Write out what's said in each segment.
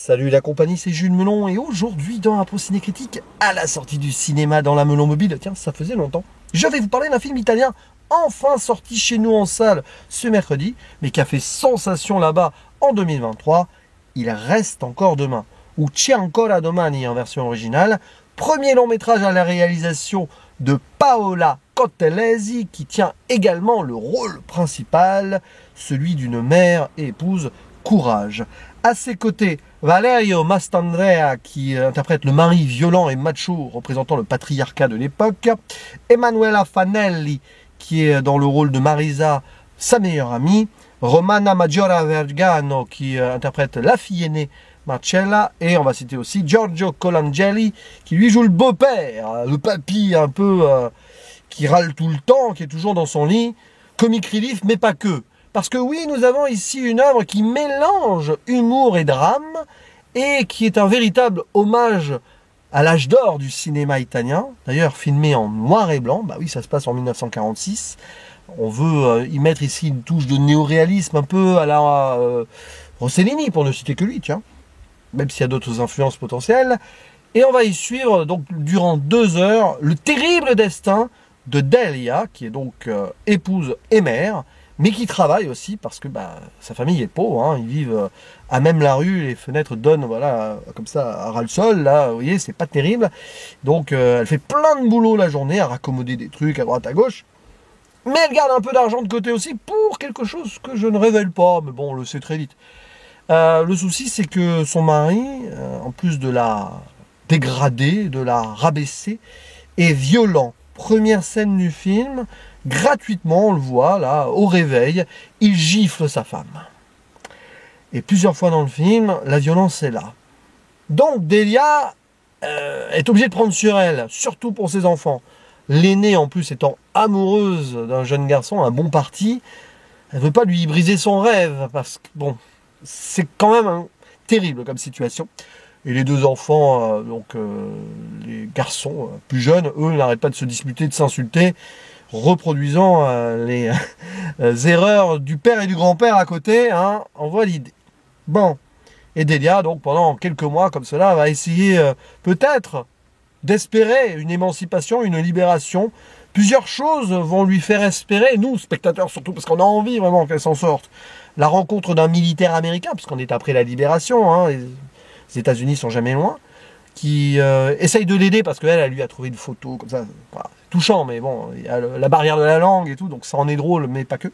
Salut la compagnie, c'est Jules Melon et aujourd'hui dans Impro Ciné Critique, à la sortie du cinéma dans la Melon Mobile, tiens ça faisait longtemps, je vais vous parler d'un film italien enfin sorti chez nous en salle ce mercredi, mais qui a fait sensation là-bas en 2023, Il reste encore demain, ou C'è ancora domani en version originale, premier long métrage à la réalisation de Paola Cortellesi qui tient également le rôle principal, celui d'une mère et épouse courage. À ses côtés, Valerio Mastandrea qui interprète le mari violent et macho représentant le patriarcat de l'époque, Emanuela Fanelli qui est dans le rôle de Marisa, sa meilleure amie, Romana Maggiora Vergano qui interprète la fille aînée Marcella, et on va citer aussi Giorgio Colangeli qui lui joue le beau-père, le papy un peu qui râle tout le temps, qui est toujours dans son lit, comic relief mais pas que. Parce que oui, nous avons ici une œuvre qui mélange humour et drame et qui est un véritable hommage à l'âge d'or du cinéma italien, d'ailleurs filmé en noir et blanc, bah oui ça se passe en 1946, on veut y mettre ici une touche de néoréalisme un peu à la Rossellini pour ne citer que lui, tiens, même s'il y a d'autres influences potentielles, et on va y suivre donc durant 2 heures le terrible destin de Delia, qui est donc épouse et mère, mais qui travaille aussi parce que bah, sa famille est pauvre, hein, ils vivent à même la rue, les fenêtres donnent voilà, comme ça à ras le sol, là vous voyez c'est pas terrible, donc elle fait plein de boulot la journée à raccommoder des trucs à droite à gauche, mais elle garde un peu d'argent de côté aussi pour quelque chose que je ne révèle pas, mais bon on le sait très vite. Le souci c'est que son mari, en plus de la dégrader, de la rabaisser, est violent. Première scène du film, gratuitement, on le voit là, au réveil, il gifle sa femme. Et plusieurs fois dans le film, la violence est là. Donc Delia est obligée de prendre sur elle, surtout pour ses enfants. L'aînée en plus étant amoureuse d'un jeune garçon, un bon parti, elle ne veut pas lui briser son rêve, parce que bon, c'est quand même terrible comme situation. Et les 2 enfants, les garçons plus jeunes, eux, n'arrêtent pas de se disputer, de s'insulter, reproduisant les erreurs du père et du grand-père à côté, hein, on voit l'idée. Bon, et Delia, donc pendant quelques mois comme cela, va essayer peut-être d'espérer une émancipation, une libération. Plusieurs choses vont lui faire espérer, nous, spectateurs surtout, parce qu'on a envie vraiment qu'elle s'en sorte. La rencontre d'un militaire américain, puisqu'on est après la libération, hein, les États-Unis sont jamais loin, qui essaye de l'aider parce qu'elle lui a trouvé une photo comme ça, voilà, touchant, mais bon, il y a la barrière de la langue et tout, donc ça en est drôle, mais pas que.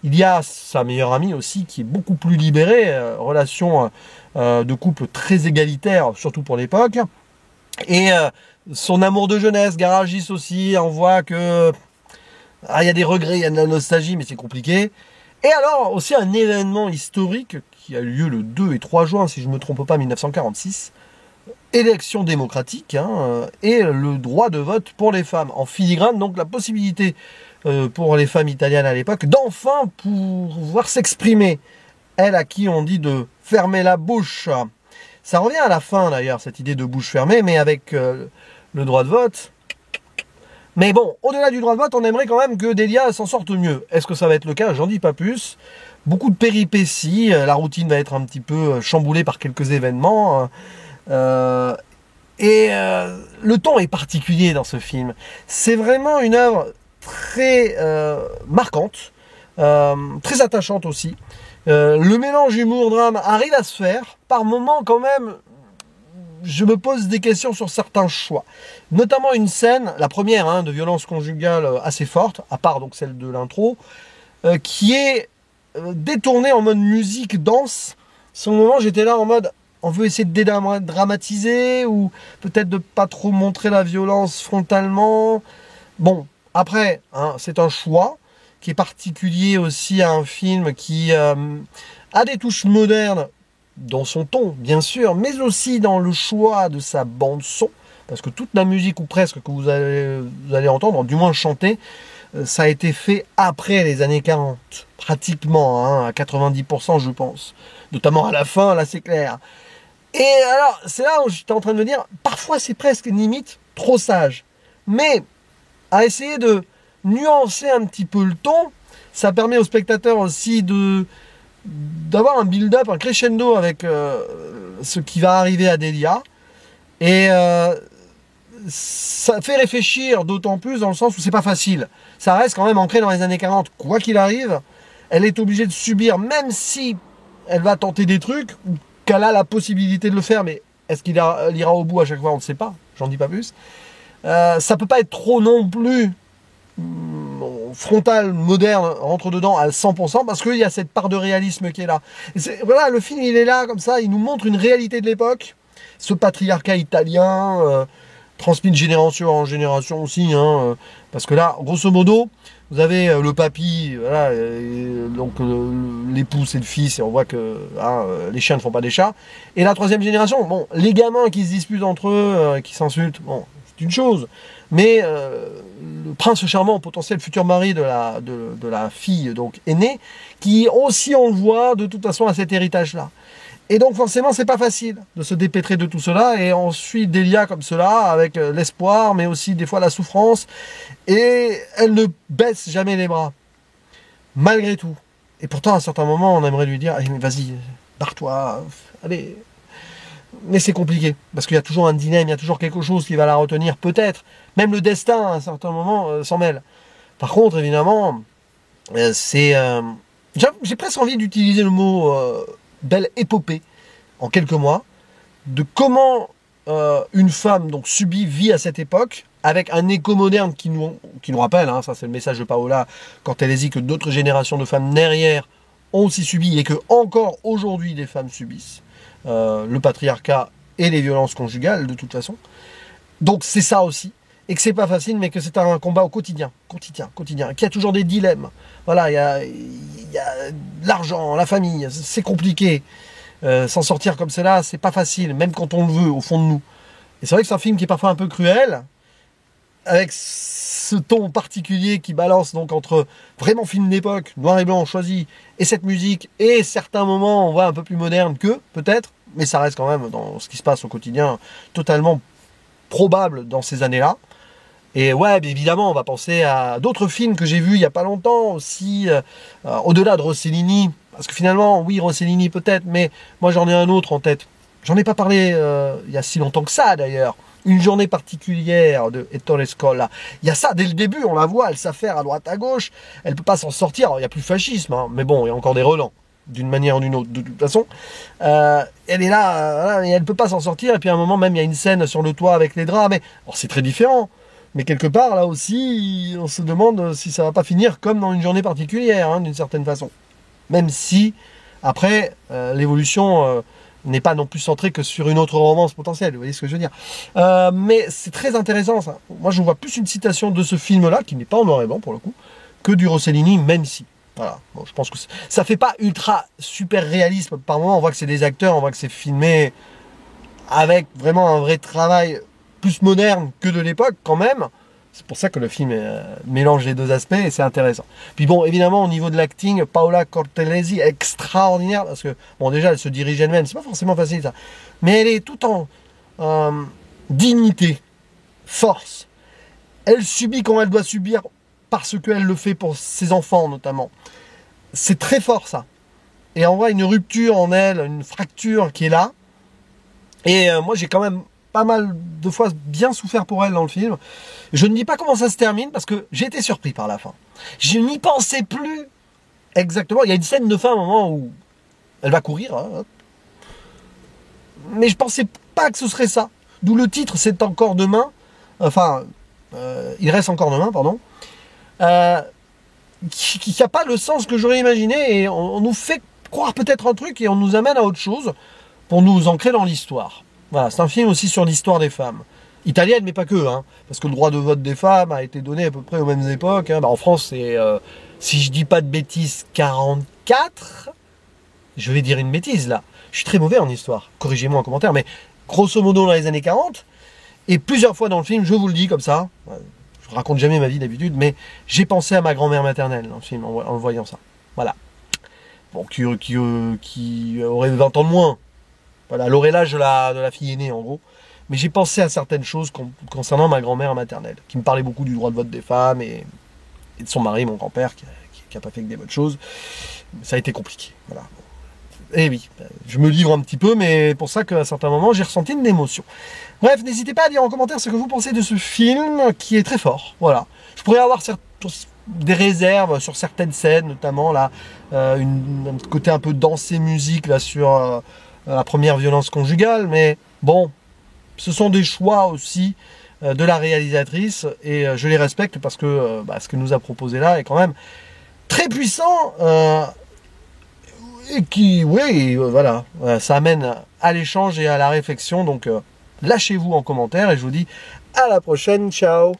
Il y a sa meilleure amie aussi qui est beaucoup plus libérée, relation de couple très égalitaire, surtout pour l'époque, et son amour de jeunesse, garagiste aussi, on voit que il y a des regrets, il y a de la nostalgie, mais c'est compliqué. Et alors aussi un événement historique qui a eu lieu le 2 et 3 juin, si je ne me trompe pas, 1946, élection démocratique, hein, et le droit de vote pour les femmes. En filigrane, donc la possibilité pour les femmes italiennes à l'époque d'enfin pouvoir s'exprimer. Elle à qui on dit de fermer la bouche. Ça revient à la fin d'ailleurs, cette idée de bouche fermée, mais avec le droit de vote. Mais bon, au-delà du droit de vote, on aimerait quand même que Delia s'en sorte mieux. Est-ce que ça va être le cas? J'en dis pas plus. Beaucoup de péripéties, la routine va être un petit peu chamboulée par quelques événements. Le ton est particulier dans ce film. C'est vraiment une œuvre très marquante, très attachante aussi. Le mélange humour-drame arrive à se faire. Par moments quand même, je me pose des questions sur certains choix. Notamment une scène, la première, hein, de violence conjugale assez forte, à part donc celle de l'intro, qui est détournée en mode musique, danse. Sur le moment, j'étais là en mode, on veut essayer de dédramatiser, ou peut-être de pas trop montrer la violence frontalement. Bon, après, hein, c'est un choix qui est particulier aussi à un film qui a des touches modernes, dans son ton, bien sûr, mais aussi dans le choix de sa bande-son, parce que toute la musique, ou presque, que vous allez entendre, du moins chanter, ça a été fait après les années 40, pratiquement, hein, à 90% je pense, notamment à la fin, là c'est clair. Et alors, c'est là où j'étais en train de me dire, parfois c'est presque limite trop sage, mais à essayer de nuancer un petit peu le ton, ça permet aux spectateurs aussi d'avoir un build-up, un crescendo avec ce qui va arriver à Delia. Et ça fait réfléchir d'autant plus dans le sens où c'est pas facile. Ça reste quand même ancré dans les années 40. Quoi qu'il arrive, elle est obligée de subir, même si elle va tenter des trucs, qu'elle a la possibilité de le faire, mais est-ce qu'il ira au bout à chaque fois? On ne sait pas, j'en dis pas plus. Ça peut pas être trop non plus frontal, moderne, rentre dedans à 100%, parce qu'il y a cette part de réalisme qui est là. Et voilà, le film, il est là, comme ça, il nous montre une réalité de l'époque, ce patriarcat italien, transmis de génération en génération aussi, hein, parce que là, grosso modo, vous avez le papy, voilà, donc l'époux c'est le fils, et on voit que hein, les chiens ne font pas des chats. Et la troisième génération, bon, les gamins qui se disputent entre eux, qui s'insultent, bon, c'est une chose. Mais le prince charmant, potentiel futur mari de la fille donc aînée, qui aussi on le voit de toute façon à cet héritage-là. Et donc forcément c'est pas facile de se dépêtrer de tout cela, et on suit Delia comme cela, avec l'espoir, mais aussi des fois la souffrance, et elle ne baisse jamais les bras, malgré tout. Et pourtant à un certain moment on aimerait lui dire, allez mais vas-y, barre-toi, allez. Mais c'est compliqué, parce qu'il y a toujours un dilemme, il y a toujours quelque chose qui va la retenir, peut-être. Même le destin, à un certain moment, s'en mêle. Par contre, évidemment, c'est... j'ai presque envie d'utiliser le mot belle épopée, en quelques mois, de comment une femme donc vit à cette époque, avec un écho moderne qui nous rappelle, hein, ça c'est le message de Paola, quand elle dit que d'autres générations de femmes derrière ont aussi subi, et que encore aujourd'hui des femmes subissent le patriarcat et les violences conjugales de toute façon. Donc c'est ça aussi, et que c'est pas facile, mais que c'est un combat au quotidien, qu'il y a toujours des dilemmes. Voilà, il y a l'argent, la famille, c'est compliqué. S'en sortir comme cela, c'est pas facile, même quand on le veut au fond de nous. Et c'est vrai que c'est un film qui est parfois un peu cruel, avec ce ton particulier qui balance donc entre vraiment film d'époque, noir et blanc choisi, et cette musique, et certains moments on voit un peu plus moderne que, peut-être, mais ça reste quand même dans ce qui se passe au quotidien, totalement probable dans ces années-là. Et ouais, bien évidemment, on va penser à d'autres films que j'ai vus il n'y a pas longtemps aussi, au-delà de Rossellini, parce que finalement, oui, Rossellini peut-être, mais moi j'en ai un autre en tête. J'en ai pas parlé il y a si longtemps que ça d'ailleurs. Une journée particulière de Ettore Scola. Il y a ça dès le début, on la voit, elle s'affaire à droite à gauche, elle peut pas s'en sortir. Alors, il n'y a plus de fascisme, hein, mais bon, il y a encore des relents, d'une manière ou d'une autre, de toute façon. Elle est là, voilà, et elle peut pas s'en sortir, et puis à un moment même, il y a une scène sur le toit avec les draps, mais c'est très différent. Mais quelque part, là aussi, on se demande si ça va pas finir comme dans une journée particulière, hein, d'une certaine façon. Même si, après, l'évolution... n'est pas non plus centré que sur une autre romance potentielle, vous voyez ce que je veux dire. Mais c'est très intéressant ça. Moi je vois plus une citation de ce film-là, qui n'est pas en noir et blanc pour le coup, que du Rossellini, même si. Voilà, bon, je pense que ça fait pas ultra super réalisme. Par moment on voit que c'est des acteurs, on voit que c'est filmé avec vraiment un vrai travail plus moderne que de l'époque quand même. C'est pour ça que le film mélange les deux aspects et c'est intéressant. Puis bon, évidemment, au niveau de l'acting, Paola Cortellesi est extraordinaire parce que, bon, déjà, elle se dirige elle-même, c'est pas forcément facile ça. Mais elle est tout en dignité, force. Elle subit quand elle doit subir parce qu'elle le fait pour ses enfants notamment. C'est très fort ça. Et on voit une rupture en elle, une fracture qui est là. Et moi, j'ai quand même pas mal de fois bien souffert pour elle dans le film. Je ne dis pas comment ça se termine parce que j'ai été surpris par la fin. Je n'y pensais plus exactement. Il y a une scène de fin à un moment où elle va courir, hein, mais je pensais pas que ce serait ça. D'où le titre, c'est encore demain. Enfin, il reste encore demain, pardon. Qui n'a pas le sens que j'aurais imaginé, et on nous fait croire peut-être un truc et on nous amène à autre chose pour nous ancrer dans l'histoire. Voilà, c'est un film aussi sur l'histoire des femmes. Italienne, mais pas que, hein, parce que le droit de vote des femmes a été donné à peu près aux mêmes époques. Hein. En France, c'est, si je dis pas de bêtises, 44. Je vais dire une bêtise, là. Je suis très mauvais en histoire. Corrigez-moi en commentaire, mais grosso modo dans les années 40. Et plusieurs fois dans le film, je vous le dis comme ça, je raconte jamais ma vie d'habitude, mais j'ai pensé à ma grand-mère maternelle dans le film, en voyant ça. Voilà. Bon, qui aurait 20 ans de moins. Voilà, elle aurait l'âge de la fille aînée, en gros. Mais j'ai pensé à certaines choses concernant ma grand-mère maternelle, qui me parlait beaucoup du droit de vote des femmes et de son mari, mon grand-père, qui a pas fait que des bonnes choses. Ça a été compliqué. Voilà. Et oui, je me livre un petit peu, mais pour ça qu'à certains moments, j'ai ressenti une émotion. Bref, n'hésitez pas à dire en commentaire ce que vous pensez de ce film, qui est très fort. Voilà. Je pourrais avoir des réserves sur certaines scènes, notamment là, un côté un peu danse et musique là, sur la première violence conjugale, mais bon, ce sont des choix aussi de la réalisatrice, et je les respecte parce que ce que nous a proposé là est quand même très puissant, et qui, oui, voilà, ça amène à l'échange et à la réflexion, donc lâchez-vous en commentaire, et je vous dis à la prochaine, ciao.